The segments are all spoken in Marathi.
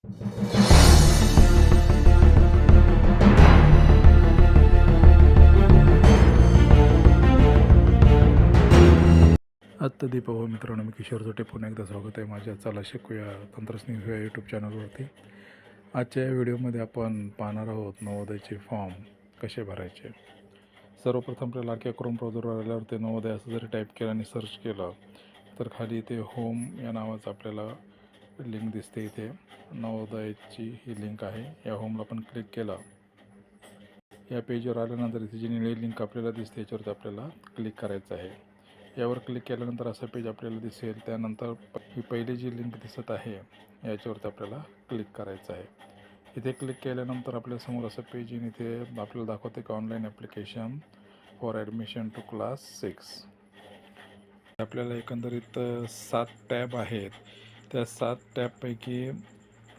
आत्ता दीपावळ मित्रांनो, मी किशोर जोटे पुन्हा एकदा स्वागत आहे माझ्या चला शिकूया तंत्रज्ञान या यूट्यूब चॅनलवरती. आजच्या या व्हिडिओमध्ये आपण पाहणार आहोत नवोदयचे फॉर्म कसे भरायचे. सर्वप्रथम आपल्याला क्रोम ब्राउझरवर आल्यावर ते नवोदय असं जरी टाईप केलं आणि सर्च केलं तर खाली इथे होम या नावाचं आपल्याला लिंक दिसते. इथे नवोदयची ही लिंक आहे. या होमला आपण क्लिक केलं. या पेजवर आल्यानंतर इथे जी निळी लिंक आपल्याला दिसते याच्यावरती आपल्याला क्लिक करायचं आहे. यावर क्लिक केल्यानंतर असं पेज आपल्याला दिसेल. त्यानंतर ही पहिली जी लिंक दिसत आहे याच्यावरती आपल्याला क्लिक करायचं आहे. इथे क्लिक केल्यानंतर आपल्यासमोर असं पेज येईल. इथे आपल्याला दाखवते की online application for admission to class 6. आपल्याला एकंदरीत 7 टॅब आहेत. त्या 7 टॅबपैकी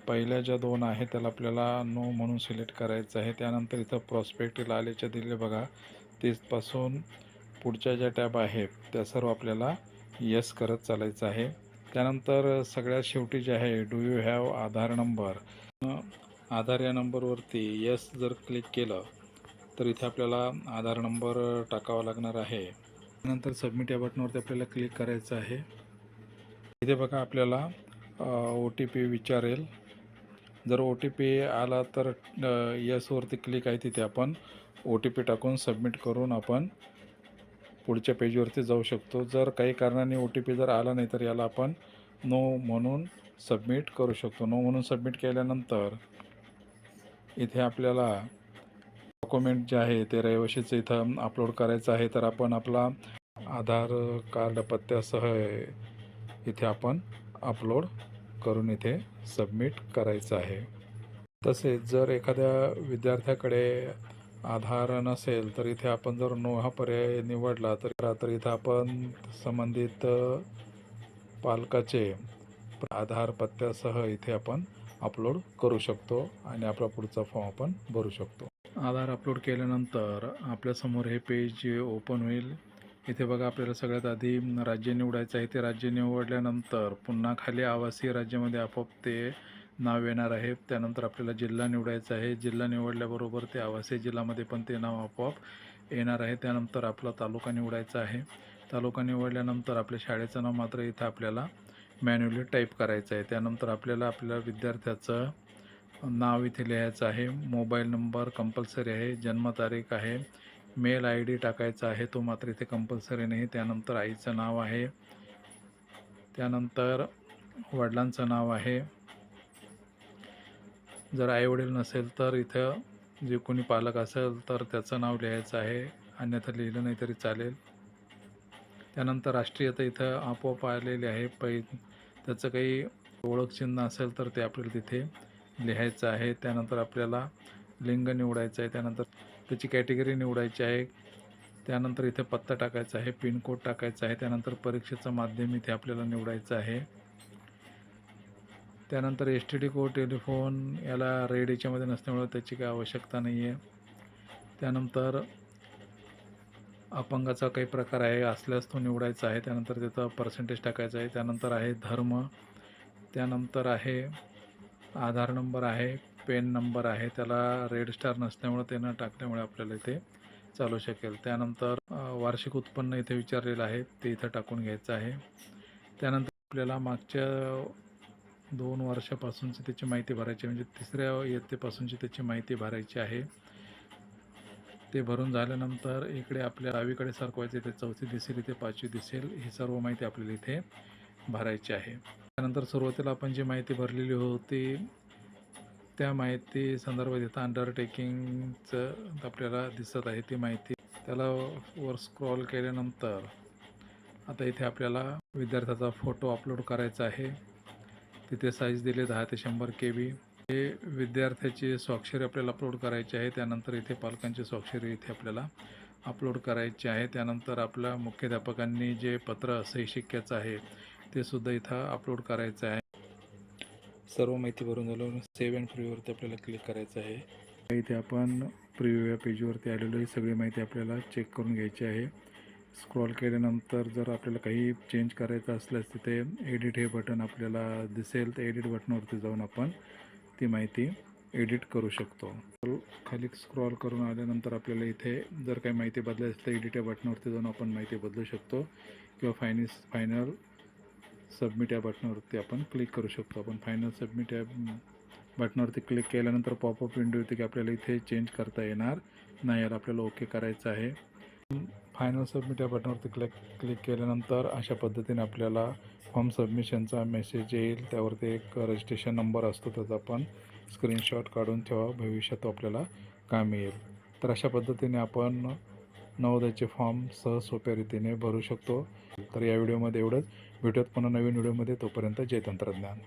पहिल्या ज्या 2 आहेत त्याला आपल्याला नो म्हणून सिलेक्ट करायचं आहे. त्यानंतर इथं प्रॉस्पेक्ट लालेच्या दिले बघा, तिथपासून पुढच्या ज्या टॅब आहेत त्या सर्व आपल्याला येस करत चालायचं आहे. त्यानंतर सगळ्यात शेवटी जे आहे do you have Aadhaar number, Aadhaar या नंबरवरती येस जर क्लिक केलं तर इथे आपल्याला आधार नंबर टाकावा लागणार आहे. त्यानंतर सबमिट या बटनवरती आपल्याला क्लिक करायचं आहे. इथे बघा आपल्याला OTP विचारेल. जर OTP आला तर येसवरती क्लिक आहे. तिथे आपण OTP टाकून सबमिट करून आपण पुढच्या पेजवरती जाऊ शकतो. जर काही कारणाने OTP जर आला नाही तर याला आपण नो म्हणून सबमिट करू शकतो. नो म्हणून सबमिट केल्यानंतर इथे आपल्याला डॉक्युमेंट जे आहे ते रहिवाशीचं इथं अपलोड करायचं आहे. तर आपण आपला आधार कार्ड पत्त्यासह इथे आपण अपलोड करून इथे सबमिट करायचं आहे. तसेच जर एखाद्या विद्यार्थ्याकडे आधार नसेल तर इथे आपण जर नो हा पर्याय निवडला तर इथं आपण संबंधित पालकाचे आधार पत्त्यासह इथे आपण अपलोड करू शकतो आणि आपला पुढचा फॉर्म आपण भरू शकतो. आधार अपलोड केल्यानंतर आपल्यासमोर हे पेज ओपन होईल. इथे बघा आपल्याला सगळ्यात आधी राज्य निवडायचं आहे. ते राज्य निवडल्यानंतर पुन्हा खाली आवासीय राज्यामध्ये आपोआप ते नाव येणार आहे. त्यानंतर आपल्याला जिल्हा निवडायचा आहे. जिल्हा निवडल्याबरोबर ते आवासीय जिल्ह्यामध्ये पण ते नाव आपोआप येणार आहे. त्यानंतर आपला तालुका निवडायचा आहे. तालुका निवडल्यानंतर आपल्या शाळेचं नाव मात्र इथं आपल्याला मॅन्युअली टाईप करायचं आहे. त्यानंतर आपल्याला आपल्या विद्यार्थ्याचं नाव इथे लिहायचं आहे. मोबाईल नंबर कंपल्सरी आहे. जन्मतारीख आहे. मेल ID टाकायचा आहे, तो मात्र इथे कंपल्सरी नाही. त्यानंतर आईचं नाव आहे. त्यानंतर वडिलांचं नाव आहे. जर आईवडील नसेल तर इथं जे कोणी पालक असेल तर त्याचं नाव लिहायचं आहे, अन्यथा लिहिलं नाही तरी चालेल. त्यानंतर राष्ट्रीयता इथं आपोआप आलेली आहे. त्याचं काही ओळख चिन्ह असेल तर ते आपल्याला तिथे लिहायचं आहे. त्यानंतर आपल्याला लिंग निवडायचं आहे. त्यानंतर त्याची कॅटेगरी निवडायची आहे. त्यानंतर इथे पत्ता टाकायचा आहे. पिनकोड टाकायचा आहे. त्यानंतर परीक्षेचं माध्यम इथे आपल्याला निवडायचं आहे. त्यानंतर STD कोड टेलिफोन याला रेड याच्यामध्ये नसल्यामुळे त्याची काही आवश्यकता नाही आहे. त्यानंतर अपंगाचा काही प्रकार आहे असल्यास तो निवडायचा आहे. त्यानंतर त्याचा पर्सेंटेज टाकायचा आहे. त्यानंतर आहे धर्म. त्यानंतर आहे आधार नंबर आहे. पेन नंबर आहे. त्याला रेड स्टार नसल्यामुळे ते न टाकल्यामुळे आपल्याला इथे चालू शकेल. त्यानंतर वार्षिक उत्पन्न इथे विचारलेलं आहे, ते इथं टाकून घ्यायचं आहे. त्यानंतर आपल्याला मागच्या 2 वर्षापासूनची त्याची माहिती भरायची, म्हणजे 3ऱ्या इयत्तेपासूनची त्याची माहिती भरायची आहे. ते भरून झाल्यानंतर इकडे आपल्या डावीकडे सरकवायचे. इथे 4थी दिसेल, इथे 5वी दिसेल. ही सर्व माहिती आपल्याला इथे भरायची आहे. त्यानंतर सुरुवातीला आपण जी माहिती भरलेली होती त्या माहिती संदर्भात इथं अंडरटेकिंगचं आपल्याला दिसत आहे ती माहिती. त्याला वर स्क्रॉल केल्यानंतर आता इथे आपल्याला विद्यार्थ्याचा फोटो अपलोड करायचा आहे. तिथे साईज दिले 10 ते 100 KB. हे विद्यार्थ्याची स्वाक्षरी आपल्याला अपलोड करायची आहे. त्यानंतर इथे पालकांची स्वाक्षरी इथे आपल्याला अपलोड करायची आहे. त्यानंतर आपल्या मुख्याध्यापकांनी जे पत्र सही शिक्क्याचं आहे ते सुद्धा इथं अपलोड करायचं आहे. सर्व माहिती भरून झाल्यावर सेव्ह अँड प्रिव्ह्यूवरती आपल्याला क्लिक करायचं आहे. इथे आपण प्रिव्ह्यू या पेजवरती आलेलो आहे. सगळी माहिती आपल्याला चेक करून घ्यायची आहे. स्क्रॉल केल्यानंतर जर आपल्याला काही चेंज करायचं असल्यास तिथे एडिट हे बटन आपल्याला दिसेल. तर एडिट बटनवरती जाऊन आपण ती माहिती एडिट करू शकतो. खाली स्क्रॉल करून आल्यानंतर आपल्याला इथे जर काही माहिती बदलायची असेल तर एडिट या बटनावरती जाऊन आपण माहिती बदलू शकतो किंवा फायनल सबमिट या बटनावरती आपण क्लिक करू शकतो. आपण फायनल सबमिट या बटनावरती क्लिक केल्यानंतर पॉपअप विंडो येते की आपल्याला इथे चेंज करता येणार नाही, याला आपल्याला ओके करायचं आहे. फायनल सबमिट या बटनावरती क्लिक केल्यानंतर अशा पद्धतीने आपल्याला फॉर्म सबमिशनचा मेसेज येईल. त्यावरती एक रजिस्ट्रेशन नंबर असतो, त्याचा आपण स्क्रीनशॉट काढून ठेवा, भविष्यात आपल्याला कामी येईल. तर अशा पद्धतीने आपण नवोदयचे फॉर्म सहज सोप्या रीतीने भरू शकतो. तर या व्हिडिओमध्ये एवढंच. भेटूयात पुन्हा नवीन व्हिडिओमध्ये. तोपर्यंत जय तंत्रज्ञान.